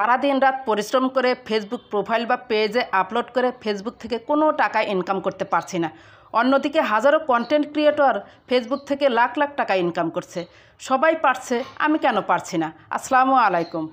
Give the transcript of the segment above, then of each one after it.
সারাদিন রাত পরিশ্রম করে ফেসবুক প্রোফাইল বা পেজে আপলোড করে ফেসবুক থেকে কোনো টাকা ইনকাম করতে পারছি না। অন্যদিকে হাজারো কন্টেন্ট ক্রিয়েটর ফেসবুক থেকে লাখ লাখ টাকা ইনকাম করছে। সবাই পারছে, আমি কেন পারছি না? আসসালামু আলাইকুম।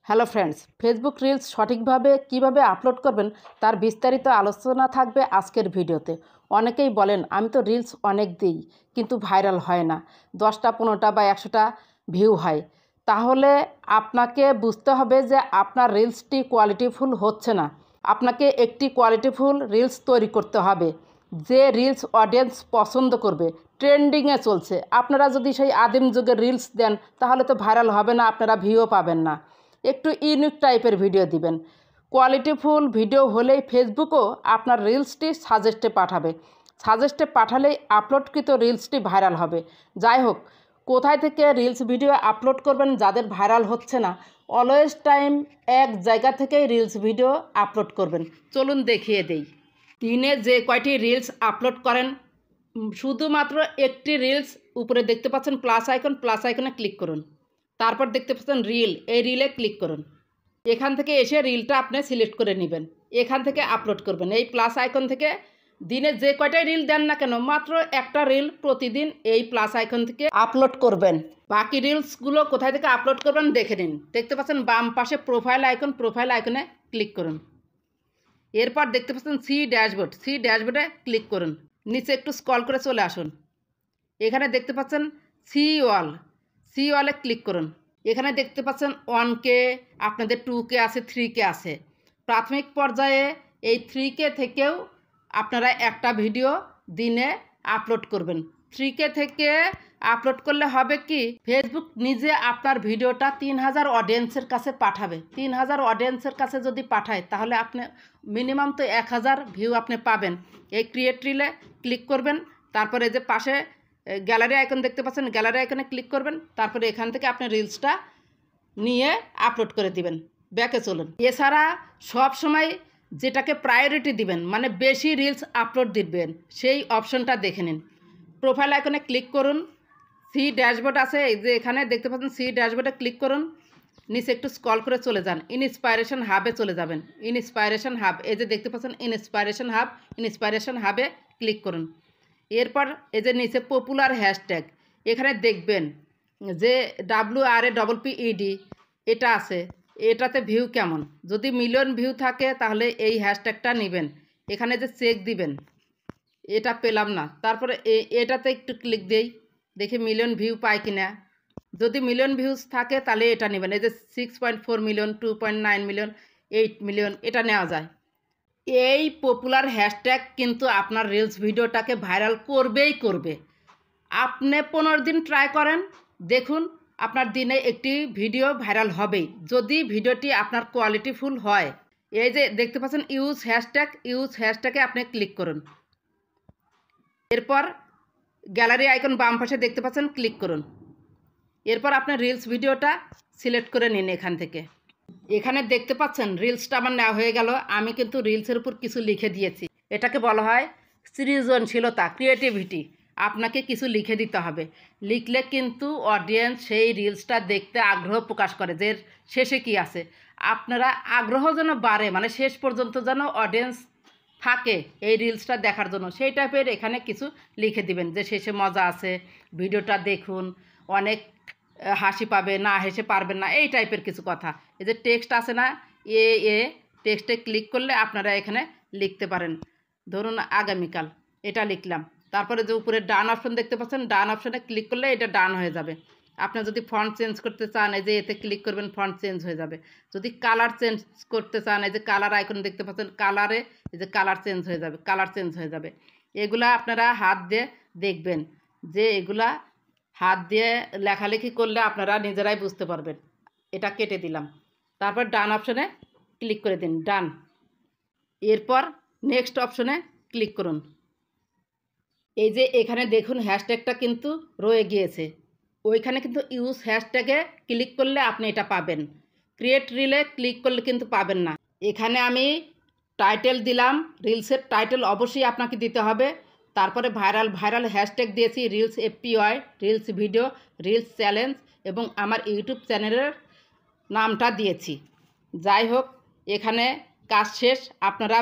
হ্যালো ফ্রেন্ডস, ফেসবুক রিলস সঠিকভাবে কিভাবে আপলোড করবেন তার বিস্তারিত আলোচনা থাকবে আজকের ভিডিওতে। অনেকেই বলেন আমি তো রিলস অনেক দিই কিন্তু ভাইরাল হয় না, 10টা 15টা বা 100টা ভিউ হয়। তাহলে আপনাকে বুঝতে হবে যে আপনার রিলসটি কোয়ালিটিফুল হচ্ছে না। আপনাকে একটি কোয়ালিটিফুল রিলস তৈরি করতে হবে, যে রিলস অডিয়েন্স পছন্দ করবে, ট্রেন্ডিংয়ে চলছে। আপনারা যদি সেই আদিম যুগের রিলস দেন তাহলে তো ভাইরাল হবে না, আপনারা ভিউও পাবেন না। একটু ইউনিক টাইপের ভিডিও দিবেন। কোয়ালিটিফুল ভিডিও হলেই ফেসবুকও আপনার রিলসটি সাজেস্টে পাঠাবে। সাজেস্টে পাঠালেই আপলোডকৃত রিলসটি ভাইরাল হবে। যাই হোক, কোথায় থেকে রিলস ভিডিও আপলোড করবেন যাদের ভাইরাল হচ্ছে না, অলওয়েজ টাইম এক জায়গা থেকেই রিলস ভিডিও আপলোড করবেন। চলুন দেখিয়ে দেই। দিনে যে কয়টি রিলস আপলোড করেন, শুধুমাত্র একটি রিলস উপরে দেখতে পাচ্ছেন প্লাস আইকন, প্লাস আইকনে ক্লিক করুন। তারপর দেখতে পাচ্ছেন রিল, এই রিলে ক্লিক করুন। এখান থেকে এসে রিলটা আপনি সিলেক্ট করে নেবেন, এখান থেকে আপলোড করবেন। এই প্লাস আইকন থেকে দিনে যে কয়টাই রিল দেন না কেন, মাত্র একটা রিল প্রতিদিন এই প্লাস আইকন থেকে আপলোড করবেন। বাকি রিলসগুলো কোথায় থেকে আপলোড করবেন দেখে নিন। দেখতে পাচ্ছেন বাম পাশে প্রোফাইল আইকন, প্রোফাইল আইকনে ক্লিক করুন। এরপর দেখতে পাচ্ছেন সি ড্যাশবোর্ড, সি ড্যাশবোর্ডে ক্লিক করুন। নিচে একটু স্ক্রল করে চলে আসুন। এখানে দেখতে পাচ্ছেন সি ওয়াল, সি ওয়ালে ক্লিক করুন। এখানে দেখতে পাচ্ছেন 1K, আপনাদের 2K আছে, 3K আছে। প্রাথমিক পর্যায়ে এই 3K থেকেও আপনারা একটা ভিডিও দিনে আপলোড করবেন। 3K থেকে আপলোড করলে হবে কি, ফেসবুক নিজে আপনার ভিডিওটা 3000 অডিয়েন্সের কাছে পাঠাবে। 3000 অডিয়েন্সের কাছে যদি পাঠায় তাহলে আপনি মিনিমাম তো 1000 ভিউ আপনি পাবেন। এই ক্রিয়েট রিলে ক্লিক করবেন। তারপরে যে পাশে গ্যালারি আইকন দেখতে পাচ্ছেন, গ্যালারি আইকনে ক্লিক করবেন। তারপরে এখান থেকে আপনি রিলসটা নিয়ে আপলোড করে দিবেন। ব্যাকে চলুন। এছাড়া সব সময় যেটাকে প্রায়োরিটি দিবেন, মানে বেশি রিলস আপলোড দিবেন, সেই অপশনটা দেখে নিন। প্রোফাইল আইকনে ক্লিক করুন। সি ড্যাশবোর্ড আছে, এই যে এখানে দেখতে পাচ্ছেন সি ড্যাশবোর্ডে ক্লিক করুন। নিচে একটু স্ক্রল করে চলে যান, ইন্সপাইরেশন হাবে চলে যাবেন। ইন্সপাইরেশন হাব, এই যে দেখতে পাচ্ছেন ইন্সপাইরেশন হাব, ইন্সপাইরেশন হাবে ক্লিক করুন। এরপর এই যে নিচে পপুলার হ্যাশট্যাগ, এখানে দেখবেন যে WRAPPED এটা আছে, এটাতে ভিউ কেমন। যদি মিলিয়ন ভিউ থাকে তাহলে এই হ্যাশট্যাগটা নেবেন। এখানে যে চেক দিবেন, এটা পেলাম না, তারপরে এটাতে একটু ক্লিক দেই, দেখি মিলিয়ন ভিউ পাই কিনা। যদি মিলিয়ন ভিউজ থাকে তাহলে এটা নেবেন। এই যে 6.4 মিলিয়ন, 2.9 মিলিয়ন, 8 মিলিয়ন, এটা নেওয়া যায়। এই পপুলার হ্যাশট্যাগ কিন্তু আপনার রিলস ভিডিওটাকে ভাইরাল করবেই করবে। আপনি 15 দিন ট্রাই করেন, দেখুন আপনার দিনে একটি ভিডিও ভাইরাল হবেই, যদি ভিডিওটি আপনার কোয়ালিটিফুল হয়। এই যে দেখতে পাচ্ছেন ইউজ হ্যাশট্যাগ, ইউজ হ্যাশট্যাগে আপনি ক্লিক করুন। এরপর গ্যালারি আইকন বাম পাশে দেখতে পাচ্ছেন, ক্লিক করুন। এরপর আপনার রিলস ভিডিওটা সিলেক্ট করে নিন এখান থেকে। এখানে দেখতে পাচ্ছেন রিলসটা আমার নেওয়া হয়ে গেল। আমি কিন্তু রিলসের উপর কিছু লিখে দিয়েছি। এটাকে বলা হয় সৃজনশীলতা, ক্রিয়েটিভিটি। আপনাকে কিছু লিখে দিতে হবে, লিখলে কিন্তু অডিয়েন্স সেই রিলসটা দেখতে আগ্রহ প্রকাশ করে যে শেষে কি আছে। আপনারা আগ্রহ যেন বাড়ে, মানে শেষ পর্যন্ত যেন অডিয়েন্স থাকে এই রিলসটা দেখার জন্য, সেই টাইপের এখানে কিছু লিখে দিবেন যে শেষে মজা আছে, ভিডিওটা দেখুন, অনেক হাসি পাবে, না হেসে পারবেন না, এই টাইপের কিছু কথা। এই যে টেক্সট আছে না, এ টেক্সটে ক্লিক করলে আপনারা এখানে লিখতে পারেন। ধরুন আগামীকাল, এটা লিখলাম। তারপরে যে উপরে ডান অপশন দেখতে পাচ্ছেন, ডান অপশনে ক্লিক করলে এটা ডান হয়ে যাবে। আপনি যদি ফন্ট চেঞ্জ করতে চান, এই যে এতে ক্লিক করবেন, ফন্ট চেঞ্জ হয়ে যাবে। যদি কালার চেঞ্জ করতে চান, এই যে কালার আইকন দেখতে পাচ্ছেন, কালারে এই যে কালার চেঞ্জ হয়ে যাবে, কালার চেঞ্জ হয়ে যাবে। এগুলা আপনারা হাত দিয়ে দেখবেন, যে এগুলা হাত দিয়ে লেখালেখি করলে আপনারা নিজেরাই বুঝতে পারবেন। এটা কেটে দিলাম। তারপর ডান অপশনে ক্লিক করে দিন, ডান। এরপর নেক্সট অপশনে ক্লিক করুন। এই যে এখানে দেখুন হ্যাশট্যাগটা কিন্তু রয়ে গিয়েছে, ওইখানে কিন্তু ইউজ হ্যাশট্যাগে ক্লিক করলে আপনি এটা পাবেন। ক্রিয়েট রিলে ক্লিক করলে কিন্তু পাবেন না। এখানে আমি টাইটেল দিলাম, রিলসের টাইটেল অবশ্যই আপনাকে দিতে হবে। তারপরে ভাইরাল হ্যাশট্যাগ দিয়েছি reels FPY, reels video, reels challenge এবং আমার ইউটিউব চ্যানেলের নামটা দিয়েছি। যাই হোক, এখানে কাজ শেষ। আপনারা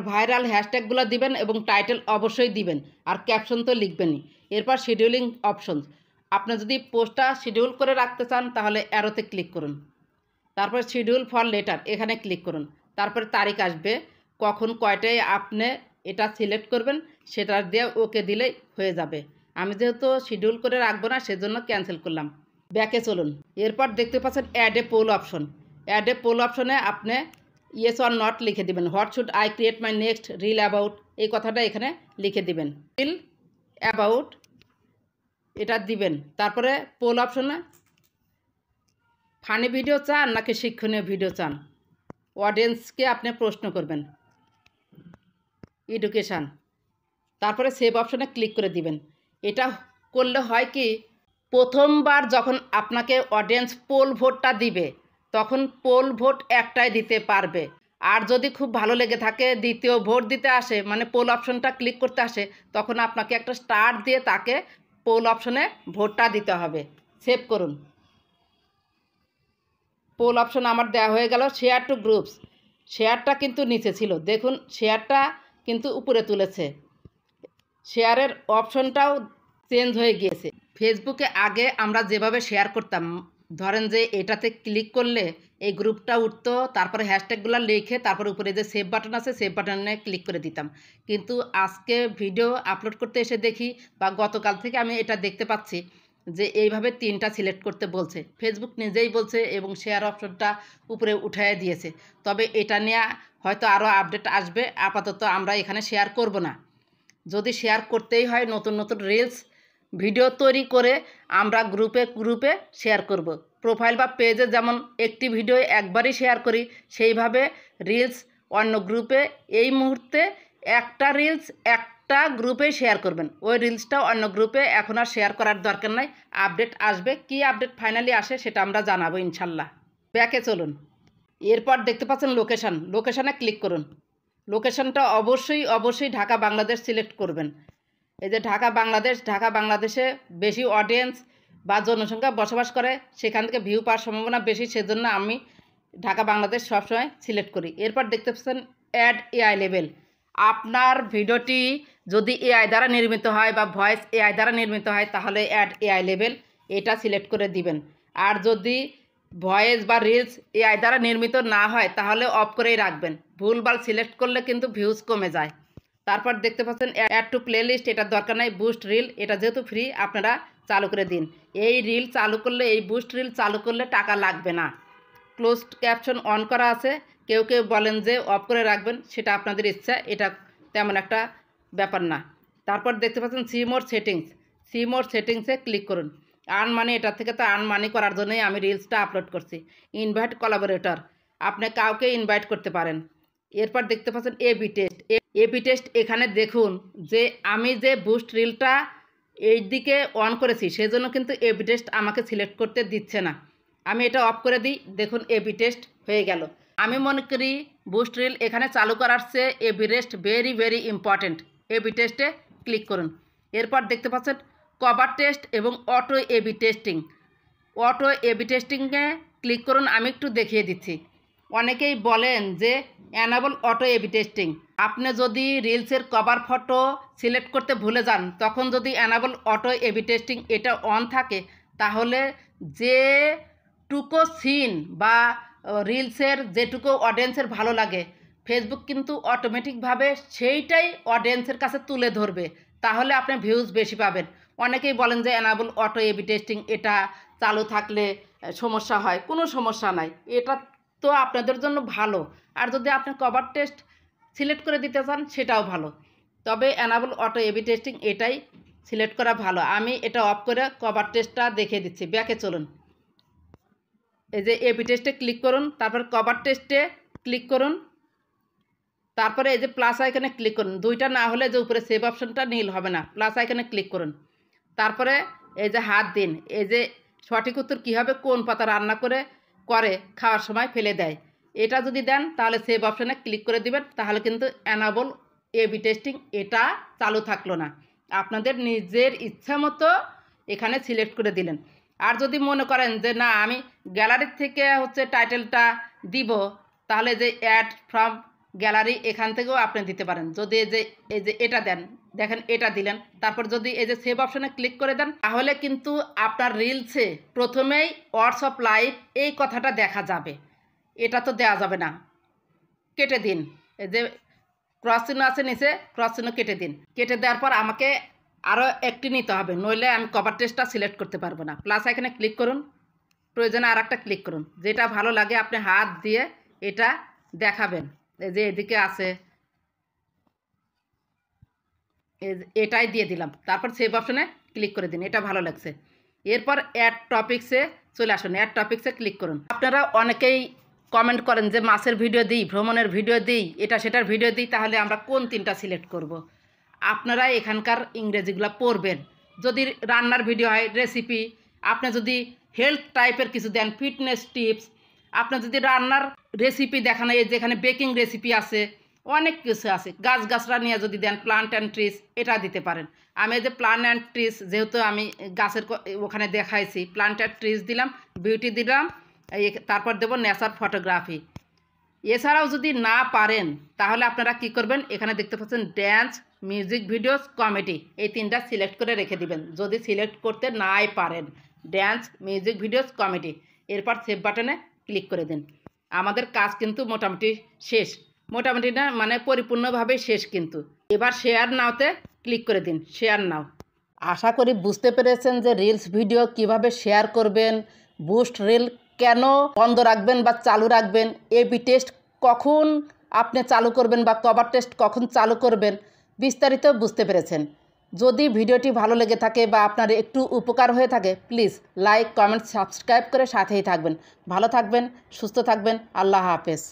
ভাইরাল হ্যাশট্যাগুলো দিবেন এবং টাইটেল অবশ্যই দিবেন, আর ক্যাপশন তো লিখবেনই। এরপর শিডিউলিং অপশন, আপনি যদি পোস্টটা শিডিউল করে রাখতে চান তাহলে অ্যারোতে ক্লিক করুন। তারপর শিডিউল ফর লেটার এখানে ক্লিক করুন। তারপরে তারিখ আসবে, কখন কয়টায় আপনি এটা সিলেক্ট করবেন সেটা দিয়ে ওকে দিলেই হয়ে যাবে। আমি যেহেতু শিডিউল করে রাখবো না সেজন্য ক্যান্সেল করলাম। ব্যাকে চলুন। এরপর দেখতে পাচ্ছেন add a poll option. Add a poll অপশনে আপনি ইয়েস অর নট লিখে দিবেন। What should I create my next reel about, এই কথাটা এখানে লিখে দিবেন। রিল অ্যাবাউট এটা দিবেন। তারপরে পোল অপশনে ফানি ভিডিও চান নাকি শিক্ষণীয় ভিডিও চান, অডিয়েন্সকে আপনি প্রশ্ন করবেন, এডুকেশান। তারপরে সেভ অপশনে ক্লিক করে দিবেন। এটা করলে হয় কি, প্রথমবার যখন আপনাকে অডিয়েন্স পোল ভোটটা দিবে তখন পোল ভোট একটাই দিতে পারবে। আর যদি খুব ভালো লেগে থাকে দ্বিতীয় ভোট দিতে আসে, মানে পোল অপশনটা ক্লিক করতে আসে, তখন আপনাকে একটা স্টার দিয়ে তাকে পোল অপশনে ভোটটা দিতে হবে। সেভ করুন। পোল অপশন আমার দেওয়া হয়ে গেল। শেয়ার টু গ্রুপস, শেয়ারটা কিন্তু নিচে ছিল, দেখুন শেয়ারটা কিন্তু উপরে তুলেছে। শেয়ারের অপশনটাও চেঞ্জ হয়ে গিয়েছে। ফেসবুকে আগে আমরা যেভাবে শেয়ার করতাম, ধরেন যে এটাতে ক্লিক করলে এই গ্রুপটা উঠতো, তারপরে হ্যাশট্যাগুলো লিখে তারপরে উপরে যে সেভ বাটন আছে সেভ বাটনে ক্লিক করে দিতাম। কিন্তু আজকে ভিডিও আপলোড করতে এসে দেখি, বা গতকাল থেকে আমি এটা দেখতে পাচ্ছি যে এইভাবে 3টা সিলেক্ট করতে বলছে, ফেসবুক নিজেই বলছে, এবং শেয়ার অপশনটা উপরে উঠাইয়ে দিয়েছে। তবে এটা নিয়ে হয়তো আরও আপডেট আসবে। আপাতত আমরা এখানে শেয়ার করব না। যদি শেয়ার করতেই হয় নতুন নতুন রিলস ভিডিও তৈরি করে আমরা গ্রুপে শেয়ার করব। প্রোফাইল বা পেজে যেমন একটি ভিডিও একবারই শেয়ার করি, সেইভাবে রিলস অন্য গ্রুপে এই মুহূর্তে একটা রিলস একটা গ্রুপে শেয়ার করবেন। ওই রিলসটা অন্য গ্রুপে এখন আর শেয়ার করার দরকার নাই। আপডেট আসবে, কি আপডেট ফাইনালি আসে সেটা আমরা জানাবো ইনশাল্লাহ। ব্যাকে চলুন। এরপর দেখতে পাচ্ছেন লোকেশান, লোকেশানে ক্লিক করুন। লোকেশানটা অবশ্যই ঢাকা বাংলাদেশ সিলেক্ট করবেন। এই যে ঢাকা বাংলাদেশে বেশি অডিয়েন্স বা জনসংখ্যা বসবাস করে, সেখান থেকে ভিউ পাওয়ার সম্ভাবনা বেশি, সেজন্য আমি ঢাকা বাংলাদেশ সবসময় সিলেক্ট করি। এরপর দেখতে পাচ্ছেন অ্যাড এআই লেভেল। আপনার ভিডিওটি যদি এআই দ্বারা নির্মিত হয় বা ভয়েস এআই দ্বারা নির্মিত হয় তাহলে অ্যাড এআই লেভেল এটা সিলেক্ট করে দিবেন। আর যদি ভয়েস বা রিলস এআই দ্বারা নির্মিত না হয় তাহলে অফ করেই রাখবেন। ভুলভাল সিলেক্ট করলে কিন্তু ভিউজ কমে যায়। তারপর দেখতে পাচ্ছেন অ্যাড টু প্লে লিস্ট, এটার দরকার নাই। বুস্ট রিল, এটা যেহেতু ফ্রি আপনারা চালু করে দিন। এই রিল চালু করলে, এই বুস্ট রিল চালু করলে টাকা লাগবে না। ক্লোজড ক্যাপশন অন করা আছে, কেউ বলেন যে অফ করে রাখবেন, সেটা আপনাদের ইচ্ছা, এটা তেমন একটা ব্যাপার না। তারপর দেখতে পাচ্ছেন সি মোর সেটিংসে ক্লিক করুন। আর্ন মানি, এটার থেকে তো আর্ন মানি করার জন্যই আমি রিলসটা আপলোড করছি। ইনভাইট কোলাবোরেটর, আপনি কাউকে ইনভাইট করতে পারেন। এরপর দেখতে পাচ্ছেন এবি টেস্ট, এখানে দেখুন যে আমি যে বুস্ট রিলটা এই দিকে অন করেছি সেজন্য কিন্তু এবি টেস্ট আমাকে সিলেক্ট করতে দিচ্ছে না। আমি এটা অফ করে দিই, দেখুন এবি টেস্ট হয়ে গেল। আমি মনে করি বুস্ট রিল এখানে চালু করার চেয়ে AB test very important. AB টেস্টে ক্লিক করুন। এরপর দেখতে পাচ্ছেন কভার টেস্ট এবং অটো এবি টেস্টিংয়ে ক্লিক করুন। আমি একটু দেখিয়ে দিচ্ছি। অনেকেই বলেন যে অ্যানাবল অটো এবি টেস্টিং, আপনি যদি রিলসের কভার ফটো সিলেক্ট করতে ভুলে যান, তখন যদি অ্যানাবল অটো এবি টেস্টিং এটা অন থাকে, তাহলে যেটুকু সিন বা রিলসের যেটুকু অডিয়েন্সের ভালো লাগে, ফেসবুক কিন্তু অটোমেটিকভাবে সেইটাই অডিয়েন্সের কাছে তুলে ধরবে। তাহলে আপনি ভিউজ বেশি পাবেন। অনেকেই বলেন যে অ্যানাবল অটো এবি টেস্টিং এটা চালু থাকলে সমস্যা হয়। কোনো সমস্যা নাই, এটা তো আপনাদের জন্য ভালো। আর যদি আপনি কভার টেস্ট সিলেক্ট করে দিতে চান সেটাও ভালো, তবে অ্যানাবল অটো এবি টেস্টিং এটাই সিলেক্ট করা ভালো। আমি এটা অফ করে কভার টেস্টটা দেখিয়ে দিচ্ছি। ব্যাকে চলুন। এই যে এবি টেস্টে ক্লিক করুন, তারপর কভার টেস্টে ক্লিক করুন, তারপরে এই যে প্লাস আইকনে ক্লিক করুন। দুইটা না হলে যে উপরে সেভ অপশনটা নীল হবে না, প্লাস আইকনে ক্লিক করুন। তারপরে এই যে হাত দিন, এই যে সঠিক উত্তর কী হবে, কোন পাতা রান্না করে খাওয়ার সময় ফেলে দেয়, এটা যদি দেন তাহলে সেভ অপশনে ক্লিক করে দিবেন। তাহলে কিন্তু অ্যানাবল এবি টেস্টিং এটা চালু থাকলো না। আপনাদের নিজের ইচ্ছা মতো এখানে সিলেক্ট করে দিলেন। আর যদি মনে করেন যে না, আমি গ্যালারির থেকে টাইটেলটা দিব, তাহলে যে অ্যাড ফ্রম গ্যালারি এখান থেকেও আপনি দিতে পারেন। যদি এই যে এটা দেন, দেখেন এটা দিলেন, তারপর যদি এই যে সেভ অপশনে ক্লিক করে দেন, তাহলে কিন্তু আপনার রিলসে প্রথমেই হোয়াটসঅ্যাপ লাইভ এই কথাটা দেখা যাবে। এটা তো দেওয়া যাবে না, কেটে দিন। এই যে ক্রস চিহ্ন আছে নিচে, ক্রস চিহ্ন কেটে দিন। কেটে দেওয়ার পর আমাকে আরও একটি নিতে হবে, নইলে আমি কভার টেক্সটটা সিলেক্ট করতে পারবো না। প্লাস এখানে ক্লিক করুন, প্রয়োজনে আর একটা ক্লিক করুন। যেটা ভালো লাগে আপনি হাত দিয়ে এটা দেখাবেন। এই যে এদিকে আছে, এটাই দিয়ে দিলাম। তারপর সেভ অপশনে ক্লিক করে দিন, এটা ভালো লাগছে। এরপর অ্যাড টপিক্সে চলে আসুন, অ্যাড টপিক্সে ক্লিক করুন। আপনারা অনেকেই কমেন্ট করেন যে মাছের ভিডিও দিই, ভ্রমণের ভিডিও দিই, এটা সেটার ভিডিও দিই, তাহলে আমরা কোন তিনটা সিলেক্ট করব। আপনারা এখানকার ইংরেজিগুলো পড়বেন। যদি রান্নার ভিডিও হয়, রেসিপি, আপনি যদি হেলথ টাইপের কিছু দেন, ফিটনেস টিপস, আপনি যদি রান্নার রেসিপি দেখান, এই যেখানে বেকিং রেসিপি আছে, অনেক কিছু আছে। গাছগাছরা নিয়ে যদি দেন, প্লান্ট অ্যান্ড ট্রিজ, এটা দিতে পারেন। আমি এই যে প্লান্ট অ্যান্ড ট্রিজ, যেহেতু আমি গাছের ওখানে দেখাইছি, প্লান্ট অ্যান্ড ট্রিজ দিলাম, বিউটি দিলাম, তারপর দেব নেচার ফটোগ্রাফি। এছাড়াও যদি না পারেন তাহলে আপনারা কি করবেন, এখানে দেখতে পাচ্ছেন ড্যান্স, মিউজিক ভিডিওস, কমেডি, এই তিনটা সিলেক্ট করে রেখে দিবেন। যদি সিলেক্ট করতে নাই পারেন, ড্যান্স, মিউজিক ভিডিওস, কমেডি, এরপর সেভ বাটনে ক্লিক করে দিন। আমাদের কাজ কিন্তু মোটামুটি শেষ, মোটামুটি না মানে পরিপূর্ণভাবে শেষ। কিন্তু এবার শেয়ার নাওতে ক্লিক করে দিন, শেয়ার নাও। আশা করি বুঝতে পেরেছেন যে রিলস ভিডিও কিভাবে শেয়ার করবেন, বুস্ট রিল কেন বন্ধ রাখবেন বা চালু রাখবেন, এবি টেস্ট কখন আপনি চালু করবেন বা কভার টেক্সট কখন চালু করবেন, বিস্তারিত বুঝতে পেরেছেন। যদি ভিডিওটি ভালো লেগে থাকে বা আপনার একটু উপকার হয়ে থাকে, প্লিজ লাইক, কমেন্ট, সাবস্ক্রাইব করে সাথেই থাকবেন। ভালো থাকবেন, সুস্থ থাকবেন। আল্লাহ হাফেজ।